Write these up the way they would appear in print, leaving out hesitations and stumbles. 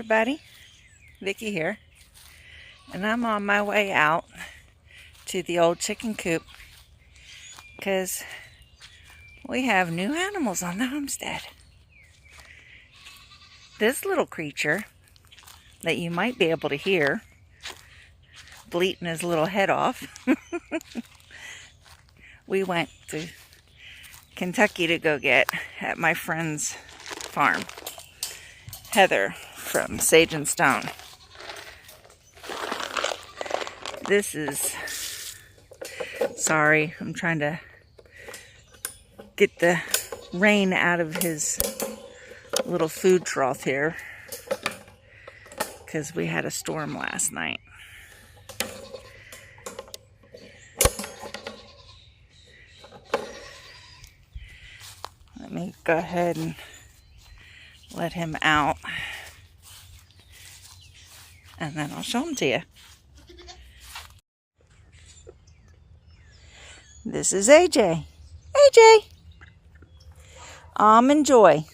everybody, Vicki here, and I'm on my way out to the old chicken coop because we have new animals on the homestead. This little creature that you might be able to hear bleating his little head off. We went to Kentucky to go get at my friend's farm, Heather from Sage and Stone. This is, sorry, I'm trying to get the rain out of his little food trough here because we had a storm last night. Let me go ahead and let him out, and then I'll show him to you. This is AJ. AJ! Almond Joy.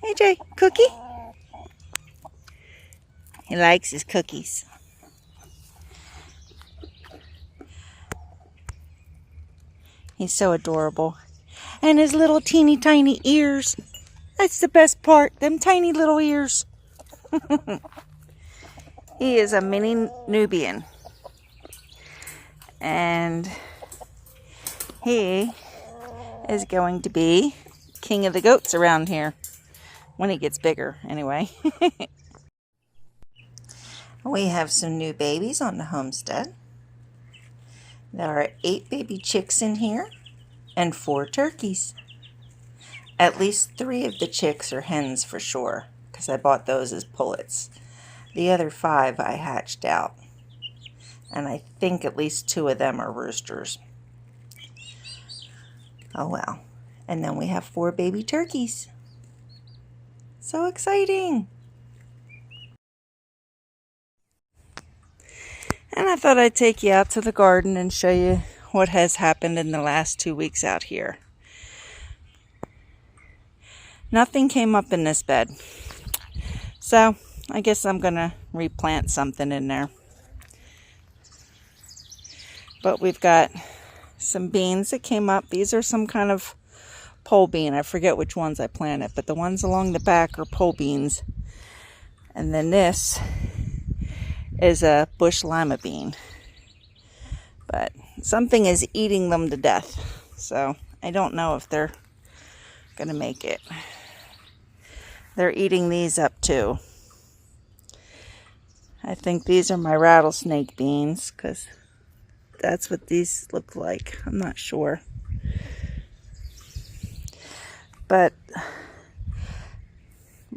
AJ, cookie? He likes his cookies. He's so adorable. And his little teeny tiny ears. That's the best part, them tiny little ears. He is a mini Nubian. And he is going to be king of the goats around here. When he gets bigger, anyway. We have some new babies on the homestead. There are 8 baby chicks in here and 4 turkeys. At least 3 of the chicks are hens for sure, because I bought those as pullets. The other 5 I hatched out. And I think at least 2 of them are roosters. Oh well. And then we have 4 baby turkeys. So exciting! And I thought I'd take you out to the garden and show you what has happened in the last 2 weeks out here. Nothing came up in this bed. So I guess I'm going to replant something in there. But we've got some beans that came up. These are some kind of pole bean. I forget which ones I planted, but the ones along the back are pole beans. And then this is a bush lima bean. But something is eating them to death. So I don't know if they're going to make it. They're eating these up too. I think these are my rattlesnake beans because that's what these look like. I'm not sure. But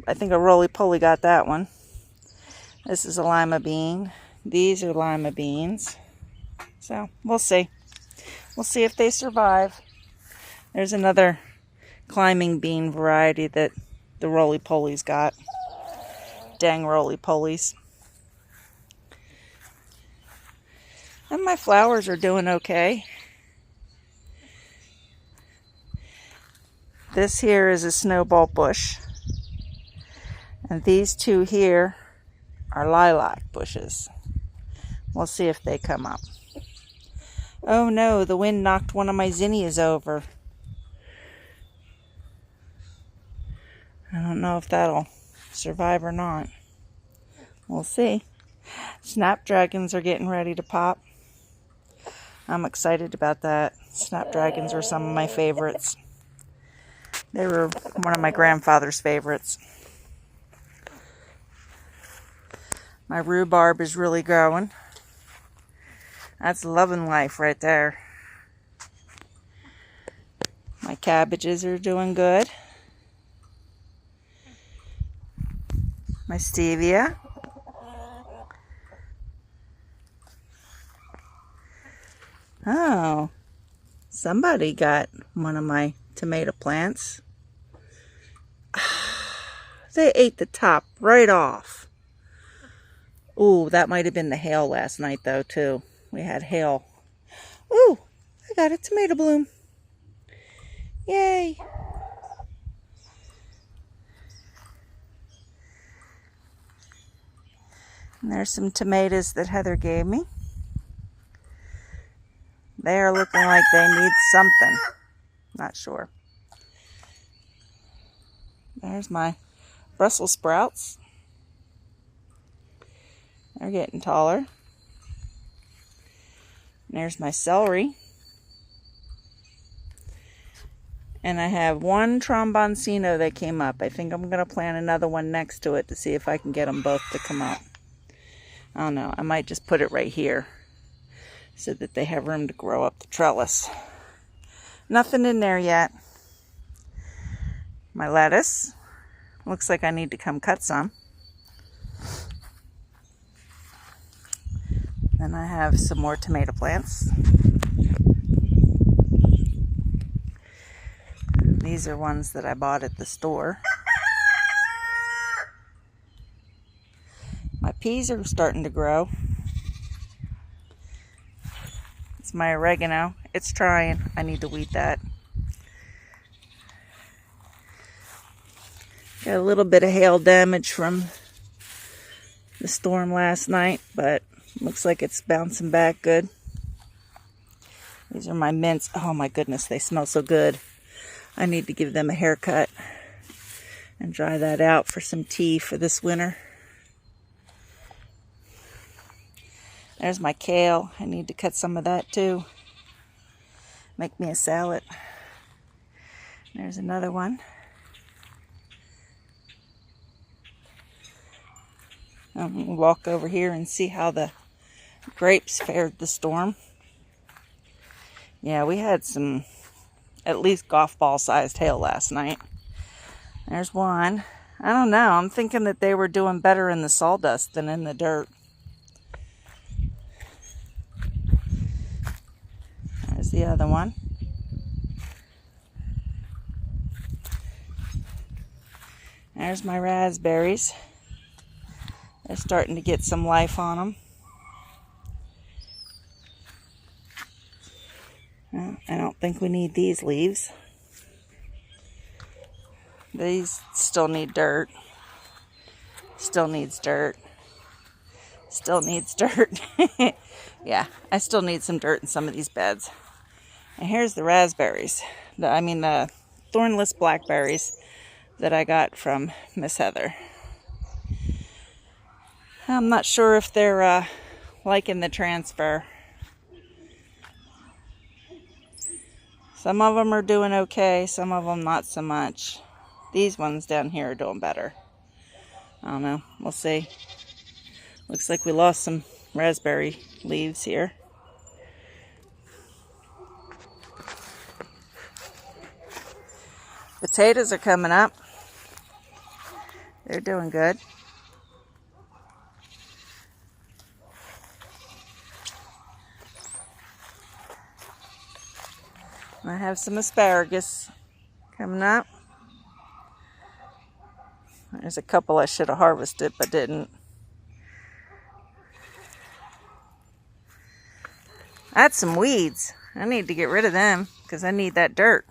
I think a roly-poly got that one. This is a lima bean. These are lima beans. So we'll see. We'll see if they survive. There's another climbing bean variety that the roly-polies got. Dang roly-polies. And my flowers are doing okay. This here is a snowball bush. And these 2 here are lilac bushes. We'll see if they come up. Oh no, the wind knocked one of my zinnias over. I don't know if that'll survive or not. We'll see. Snapdragons are getting ready to pop. I'm excited about that. Snapdragons are some of my favorites. They were one of my grandfather's favorites. My rhubarb is really growing. That's loving life right there. My cabbages are doing good. My stevia. Oh, somebody got one of my tomato plants. They ate the top right off. Ooh, that might have been the hail last night though too. We had hail. Ooh, I got a tomato bloom. Yay. And there's some tomatoes that Heather gave me. They are looking like they need something. Not sure. There's my Brussels sprouts. They're getting taller. And there's my celery. And I have one tromboncino that came up. I think I'm going to plant another one next to it to see if I can get them both to come up. I don't know. I might just put it right here so that they have room to grow up the trellis. Nothing in there yet. My lettuce. Looks like I need to come cut some. Then I have some more tomato plants. These are ones that I bought at the store. My peas are starting to grow. It's my oregano. It's trying. I need to weed that. Got a little bit of hail damage from the storm last night, but looks like it's bouncing back good. These are my mints. Oh my goodness, they smell so good. I need to give them a haircut and dry that out for some tea for this winter. There's my kale. I need to cut some of that too. Make me a salad. There's another one. I'm going to walk over here and see how the grapes fared the storm. Yeah, we had some at least golf ball sized hail last night. There's one. I don't know. I'm thinking that they were doing better in the sawdust than in the dirt. There's the other one. There's my raspberries. They're starting to get some life on them. Well, I don't think we need these leaves. These still need dirt. Still needs dirt. Still needs dirt. Yeah, I still need some dirt in some of these beds. And here's the raspberries. The thornless blackberries that I got from Miss Heather. I'm not sure if they're liking the transfer. Some of them are doing okay, some of them not so much. These ones down here are doing better. I don't know, we'll see. Looks like we lost some raspberry leaves here. Potatoes are coming up. They're doing good. I have some asparagus coming up. There's a couple I should have harvested but didn't. I had some weeds. I need to get rid of them because I need that dirt.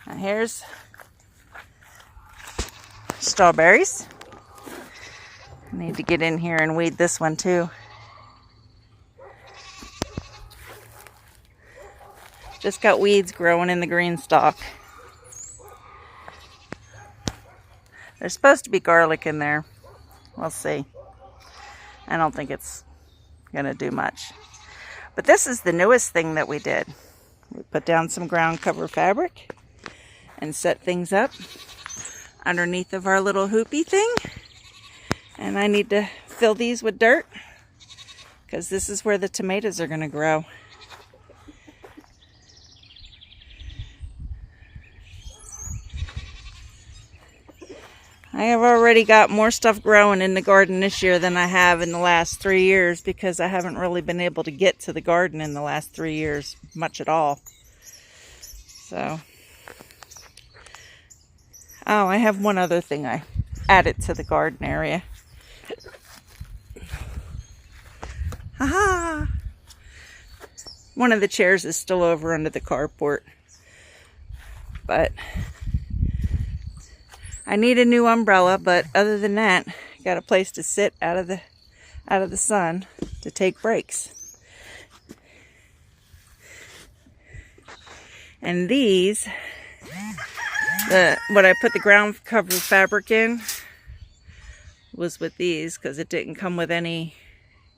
Now here's strawberries. I need to get in here and weed this one too. Just got weeds growing in the green stalk. There's supposed to be garlic in there. We'll see. I don't think it's going to do much. But this is the newest thing that we did. We put down some ground cover fabric and set things up underneath of our little hoopy thing. And I need to fill these with dirt because this is where the tomatoes are going to grow. I have already got more stuff growing in the garden this year than I have in the last 3 years because I haven't really been able to get to the garden in the last 3 years much at all. So, oh, I have one other thing I added to the garden area. Haha! One of the chairs is still over under the carport. But I need a new umbrella, but other than that, got a place to sit out of the sun to take breaks. And these, what I put the ground cover fabric in was with these because it didn't come with any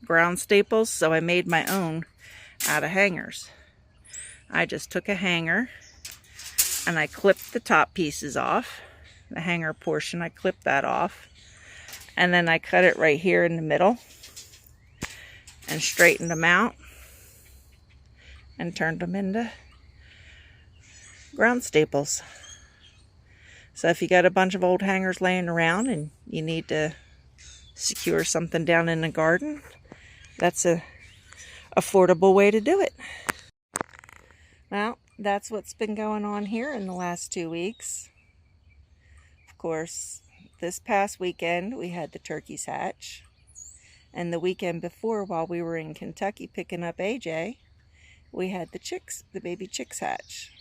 ground staples, so I made my own out of hangers. I just took a hanger and I clipped the top pieces off. The hanger portion, I clipped that off. And then I cut it right here in the middle and straightened them out and turned them into ground staples. So if you got a bunch of old hangers laying around and you need to secure something down in the garden, that's a affordable way to do it. Well, that's what's been going on here in the last 2 weeks. Of course, this past weekend we had the turkeys hatch, and the weekend before, while we were in Kentucky picking up AJ, we had the baby chicks hatch.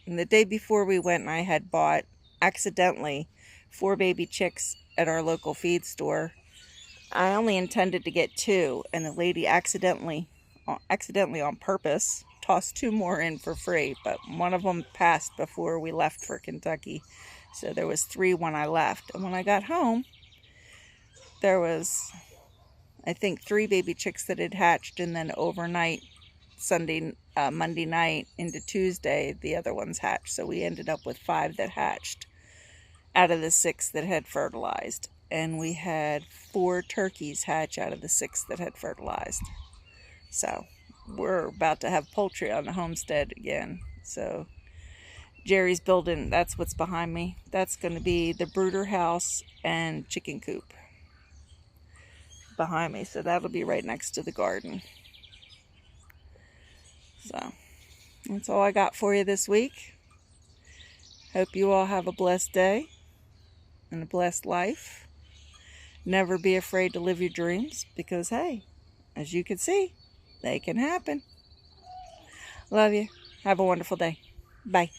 And the day before we went, I had bought accidentally 4 baby chicks at our local feed store. I only intended to get 2, and the lady accidentally on purpose tossed 2 more in for free, but one of them passed before we left for Kentucky. So there was 3 when I left. And when I got home, there was, I think, 3 baby chicks that had hatched, and then overnight, Monday night into Tuesday, the other ones hatched. So we ended up with 5 that hatched out of the 6 that had fertilized. And we had 4 turkeys hatch out of the 6 that had fertilized. So we're about to have poultry on the homestead again. So Jerry's building, that's what's behind me. That's going to be the brooder house and chicken coop behind me. So that'll be right next to the garden. So that's all I got for you this week. Hope you all have a blessed day and a blessed life. Never be afraid to live your dreams, because hey, as you can see, they can happen. Love you. Have a wonderful day. Bye.